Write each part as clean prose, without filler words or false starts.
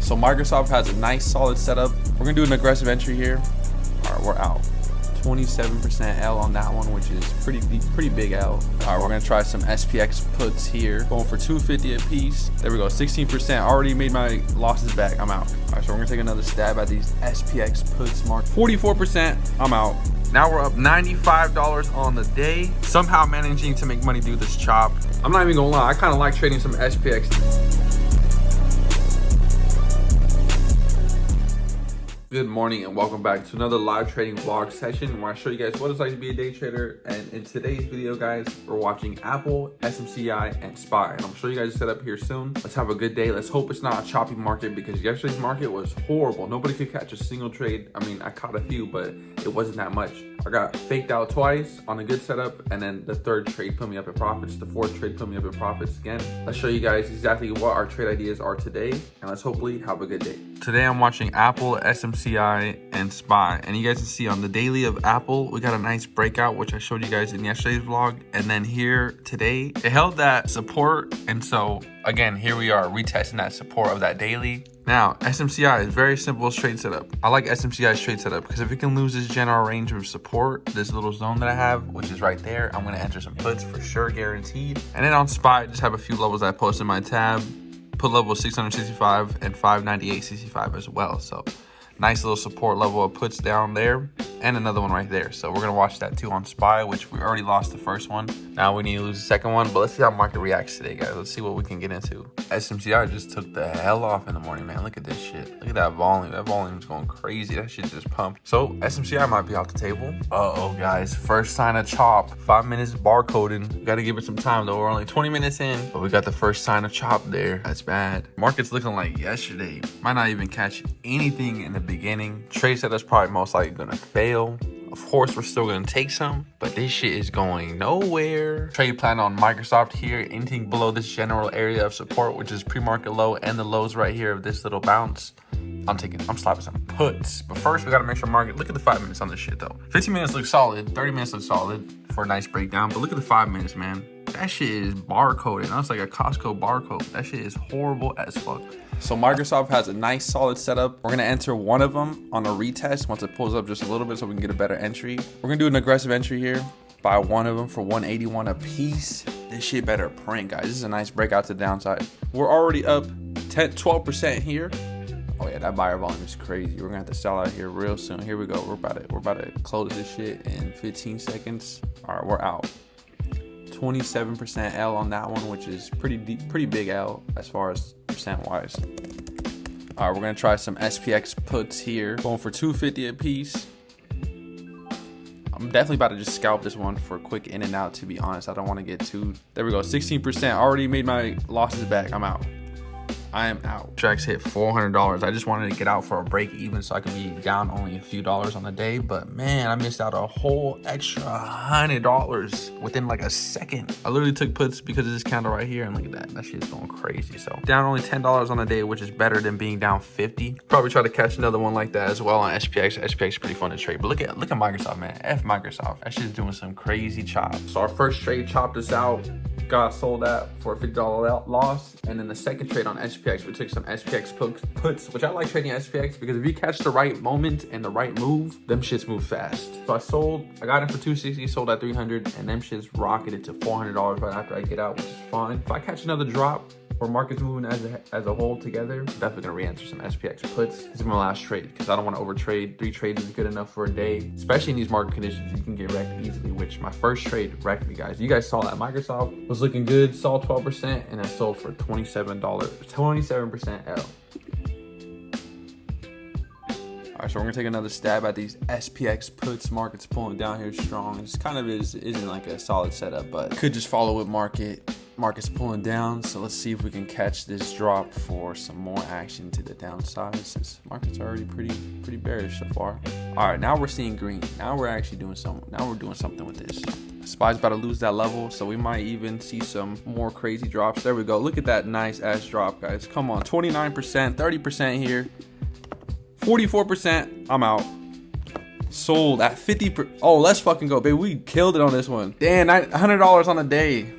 So Microsoft has a nice solid setup. We're gonna do an aggressive entry here. All right, we're out. 27% L on that one, which is pretty big L. All right, we're gonna try some SPX puts here. Going for 250 a piece. There we go, 16%. Already made my losses back, I'm out. All right, so we're gonna take another stab at these SPX puts mark. 44%, I'm out. Now we're up $95 on the day. Somehow managing to make money do this chop. I'm not even gonna lie, I kind of like trading some SPX. Good morning and welcome back to another live trading vlog session where I show you guys what it's like to be a day trader. And in today's video, guys, we're watching Apple, SMCI, and SPY. And I'm sure you guys set up here soon. Let's have a good day. Let's hope it's not a choppy market because yesterday's market was horrible. Nobody could catch a single trade. I mean, I caught a few, but it wasn't that much. I got faked out twice on a good setup, and then the third trade put me up in profits. The fourth trade put me up in profits again. Let's show you guys exactly what our trade ideas are today, and let's hopefully have a good day. Today I'm watching Apple, SMCI, and SPY, and you guys can see on the daily of Apple, we got a nice breakout, which I showed you guys in yesterday's vlog, and then here today, it held that support, and so again, here we are retesting that support of that daily. Now, SMCI is very simple trade setup. I like SMCI's trade setup because if it can lose this general range of support, this little zone that I have, which is right there, I'm gonna enter some puts for sure, guaranteed. And then on SPY, I just have a few levels I posted in my tab. Put level 665 and 598.65 as well. So nice little support level of puts down there and another one right there. So we're gonna watch that too on SPY, which we already lost the first one. Now we need to lose the second one, but let's see how market reacts today, guys. Let's see what we can get into. SMCI just took the hell off in the morning, man. Look at this shit. Look at that volume. That volume's going crazy. That shit just pumped. So SMCI might be off the table. Uh-oh, guys. First sign of chop. 5 minutes barcoding. Got to give it some time, though. We're only 20 minutes in, but we got the first sign of chop there. That's bad. Market's looking like yesterday. Might not even catch anything in the beginning. Trade setup's probably most likely going to fail. Of course, we're still going to take some, but this shit is going nowhere. Trade plan on Microsoft here. Anything below this general area of support, which is pre-market low and the lows right here of this little bounce, I'm slapping some puts. But first, we got to make sure market, look at the 5 minutes on this shit though. 15 minutes looks solid. 30 minutes looks solid for a nice breakdown. But look at the 5 minutes, man. That shit is barcoding. That's like a Costco barcode. That shit is horrible as fuck. So Microsoft has a nice solid setup. We're gonna enter one of them on a retest once it pulls up just a little bit so we can get a better entry. We're gonna do an aggressive entry here. Buy one of them for 181 a piece. This shit better print, guys. This is a nice breakout to the downside. We're already up 12% here. Oh yeah, that buyer volume is crazy. We're gonna have to sell out here real soon. Here we go. We're about to close this shit in 15 seconds. All right, we're out. 27% L on that one, which is pretty big L as far as percent wise. All right, we're gonna try some SPX puts here. Going for 250 a piece. I'm definitely about to just scalp this one for a quick in and out, to be honest. I don't want to get too. There we go, 16%. Already made my losses back. I'm out. I am out. Tracks hit $400. I just wanted to get out for a break even so I can be down only a few dollars on the day. But man, I missed out a whole extra $100 within like a second. I literally took puts because of this candle right here. And look at that. That shit's going crazy. So down only $10 on the day, which is better than being down 50. Probably try to catch another one like that as well on SPX. SPX is pretty fun to trade. But look at Microsoft, man. F Microsoft. That shit's doing some crazy chop. So our first trade chopped us out. Got sold at for a $50 loss. And then the second trade on SPX, we took some SPX puts, which I like trading SPX because if you catch the right moment and the right move, them shits move fast. So I got it for 260, sold at 300, and them shits rocketed to $400 right after I get out, which is fine. If I catch another drop or market's moving as a whole together, I'm definitely gonna re-enter some SPX puts. This is my last trade because I don't want to overtrade. 3 trades is good enough for a day, especially in these market conditions. You can get wrecked easily, which my first trade wrecked me, guys. You guys saw that Microsoft was looking good, saw 12%, and I sold for $27 L. All right, so we're gonna take another stab at these SPX puts. Market's pulling down here strong. This kind of isn't like a solid setup, but could just follow with market's pulling down. So let's see if we can catch this drop for some more action to the downside, since market's already pretty bearish so far. All right, now we're seeing green. Now we're actually doing something. Now we're doing something with this. SPY's about to lose that level, so we might even see some more crazy drops. There we go. Look at that nice ass drop, guys. Come on, 29%, 30% here, 44%. I'm out. Sold at 50%. Oh, let's fucking go, baby. We killed it on this one. Damn, $100 on a day.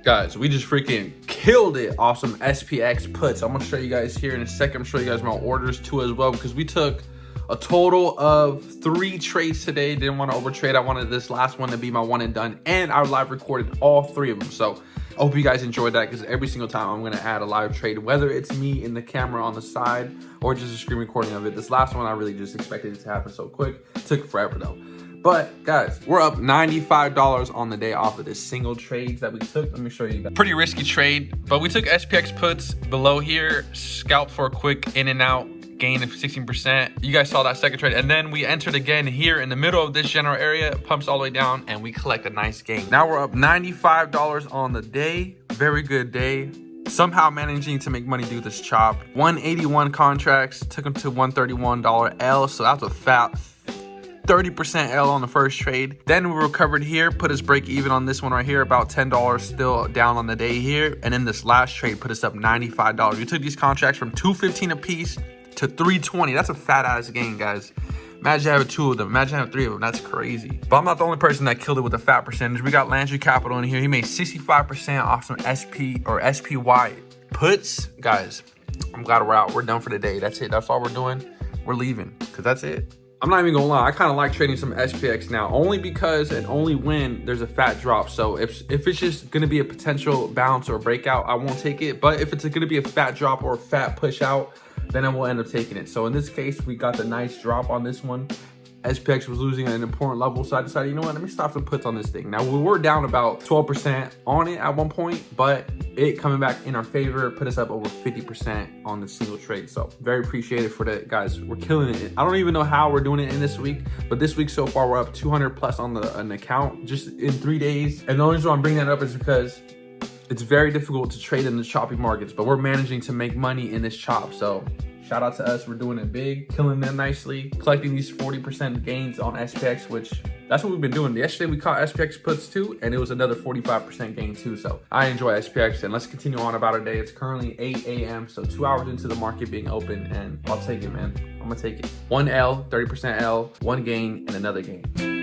Guys, we just freaking killed it off some SPX puts. I'm gonna show you guys here in a second. I'm gonna show you guys my orders too as well, because we took a total of 3 trades today. Didn't want to overtrade. I wanted this last one to be my one and done, and I live recorded all 3 of them. So I hope you guys enjoyed that, because every single time I'm gonna add a live trade, whether it's me in the camera on the side or just a screen recording of it. This last one I really just expected it to happen so quick. It took forever though. But guys, we're up $95 on the day off of this single trades that we took. Let me show you guys. Pretty risky trade, but we took SPX puts below here, scalped for a quick in and out gain of 16%. You guys saw that second trade, and then we entered again here in the middle of this general area, pumps all the way down, and we collect a nice gain. Now we're up $95 on the day. Very good day. Somehow managing to make money do this chop. 181 contracts, took them to $131 L, so that's a fat 30% L on the first trade. Then we recovered here, put us break even on this one right here, about $10 still down on the day here. And then this last trade put us up $95. We took these contracts from $215 a piece to $320. That's a fat ass gain, guys. Imagine having 2 of them. Imagine having 3 of them. That's crazy. But I'm not the only person that killed it with a fat percentage. We got Landry Capital in here. He made 65% off some SP or SPY puts. Guys, I'm glad we're out. We're done for the day. That's it. That's all we're doing. We're leaving, because that's it. I'm not even gonna lie, I kind of like trading some SPX now, only because and only when there's a fat drop. So if it's just gonna be a potential bounce or breakout, I won't take it. But if it's gonna be a fat drop or a fat push out, then I will end up taking it. So in this case, we got the nice drop on this one. SPX was losing at an important level, so I decided, you know what, let me stop some puts on this thing. Now, we were down about 12% on it at one point, but it coming back in our favor put us up over 50% on the single trade. So very appreciated for that, guys. We're killing it. I don't even know how we're doing it in this week, but this week so far, we're up 200 plus on an account just in 3 days. And the only reason I'm bringing that up is because it's very difficult to trade in the choppy markets, but we're managing to make money in this chop. So shout out to us. We're doing it big, killing them nicely, collecting these 40% gains on SPX, which that's what we've been doing. Yesterday we caught SPX puts too, and it was another 45% gain too. So I enjoy SPX, and let's continue on about our day. It's currently 8 a.m. So 2 hours into the market being open, and I'll take it, man. I'm gonna take it. 1 L, 30% L, 1 gain, and another gain.